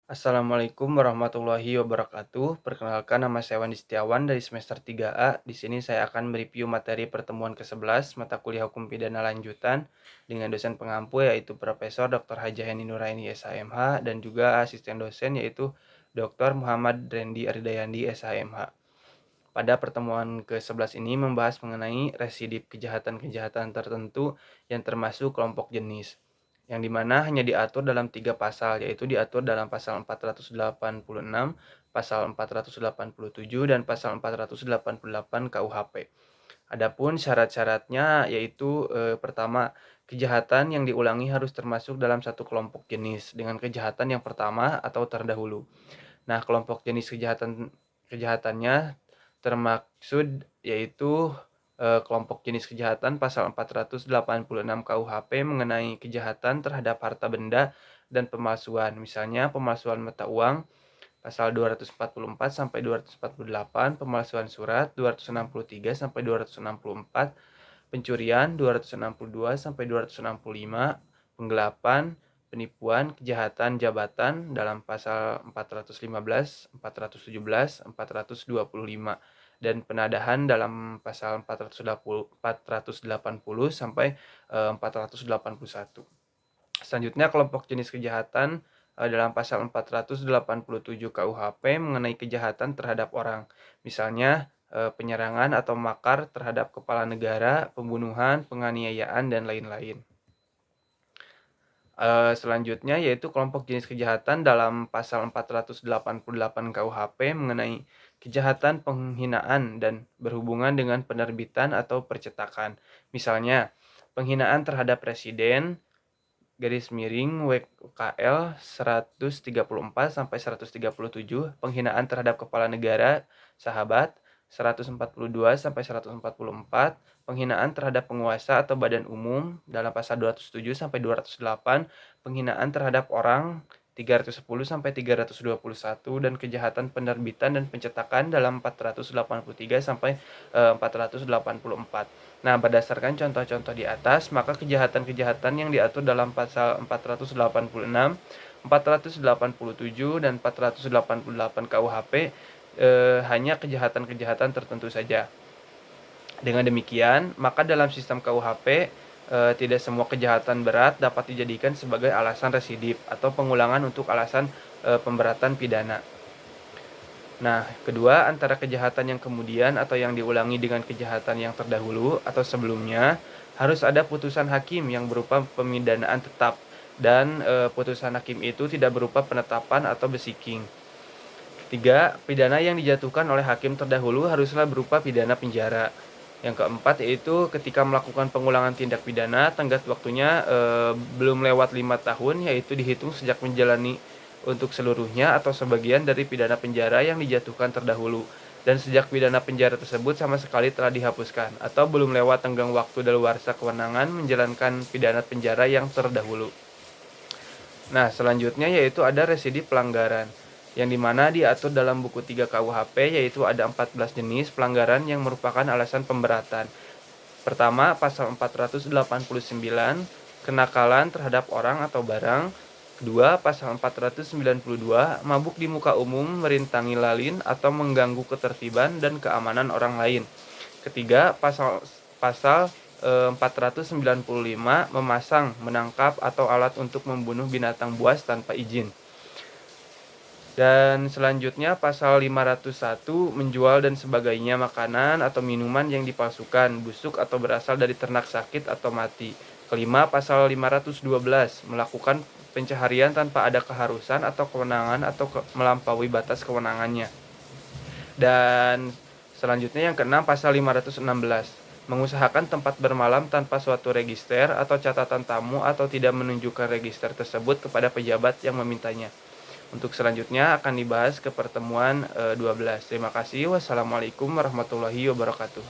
Assalamualaikum warahmatullahi wabarakatuh. Perkenalkan, nama saya Wandi Setiawan dari semester 3A. Di sini saya akan mereview materi pertemuan ke-11 mata kuliah Hukum Pidana Lanjutan dengan dosen pengampu yaitu Profesor Dr. Hajah Yani Nuraini SHMH dan juga asisten dosen yaitu Dr. Muhammad Rendi Aridayandi SHMH. Pada pertemuan ke-11 ini membahas mengenai residip kejahatan-kejahatan tertentu yang termasuk kelompok jenis, yang dimana hanya diatur dalam 3 pasal, yaitu diatur dalam pasal 486, pasal 487, dan pasal 488 KUHP. Adapun syarat-syaratnya yaitu pertama, kejahatan yang diulangi harus termasuk dalam satu kelompok jenis dengan kejahatan yang pertama atau terdahulu. Nah, kelompok jenis kejahatannya termaksud yaitu kelompok jenis kejahatan pasal 486 KUHP mengenai kejahatan terhadap harta benda dan pemalsuan. Misalnya pemalsuan mata uang pasal 244 sampai 248, pemalsuan surat 263 sampai 264, pencurian 262 sampai 265, penggelapan, penipuan, kejahatan jabatan dalam pasal 415, 417, 425 dan penadahan dalam pasal 480 sampai 481. Selanjutnya kelompok jenis kejahatan dalam pasal 487 KUHP mengenai kejahatan terhadap orang. Misalnya penyerangan atau makar terhadap kepala negara, pembunuhan, penganiayaan, dan lain-lain. Selanjutnya yaitu kelompok jenis kejahatan dalam pasal 488 KUHP mengenai kejahatan penghinaan dan berhubungan dengan penerbitan atau percetakan. Misalnya penghinaan terhadap presiden, garis miring WKL 134 sampai 137, penghinaan terhadap kepala negara, sahabat 142 sampai 144, penghinaan terhadap penguasa atau badan umum dalam pasal 207 sampai 208, penghinaan terhadap orang 310 sampai 321 dan kejahatan penerbitan dan pencetakan dalam 483 sampai 484. Nah, berdasarkan contoh-contoh di atas, maka kejahatan-kejahatan yang diatur dalam pasal 486, 487, dan 488 KUHP hanya kejahatan-kejahatan tertentu saja. Dengan demikian, maka dalam sistem KUHP tidak semua kejahatan berat dapat dijadikan sebagai alasan residip atau pengulangan untuk alasan pemberatan pidana. Nah, kedua, antara kejahatan yang kemudian atau yang diulangi dengan kejahatan yang terdahulu atau sebelumnya, harus ada putusan hakim yang berupa pemidanaan tetap dan putusan hakim itu tidak berupa penetapan atau besiking. Ketiga, pidana yang dijatuhkan oleh hakim terdahulu haruslah berupa pidana penjara. Yang keempat yaitu ketika melakukan pengulangan tindak pidana, tenggat waktunya belum lewat 5 tahun, yaitu dihitung sejak menjalani untuk seluruhnya atau sebagian dari pidana penjara yang dijatuhkan terdahulu, dan sejak pidana penjara tersebut sama sekali telah dihapuskan, atau belum lewat tenggang waktu daluarsa kewenangan menjalankan pidana penjara yang terdahulu. Nah, selanjutnya yaitu ada residiv pelanggaran, yang dimana diatur dalam buku 3 KUHP, yaitu ada 14 jenis pelanggaran yang merupakan alasan pemberatan. Pertama, pasal 489, kenakalan terhadap orang atau barang. Kedua, pasal 492, mabuk di muka umum, merintangi lalin atau mengganggu ketertiban dan keamanan orang lain. Ketiga, pasal 495, memasang, menangkap atau alat untuk membunuh binatang buas tanpa izin. Dan selanjutnya pasal 501, menjual dan sebagainya makanan atau minuman yang dipalsukan, busuk atau berasal dari ternak sakit atau mati. Kelima, pasal 512, melakukan pencaharian tanpa ada keharusan atau kewenangan atau melampaui batas kewenangannya. Dan selanjutnya yang keenam, pasal 516, mengusahakan tempat bermalam tanpa suatu register atau catatan tamu atau tidak menunjukkan register tersebut kepada pejabat yang memintanya. Untuk selanjutnya akan dibahas ke pertemuan 12. Terima kasih. Wassalamualaikum warahmatullahi wabarakatuh.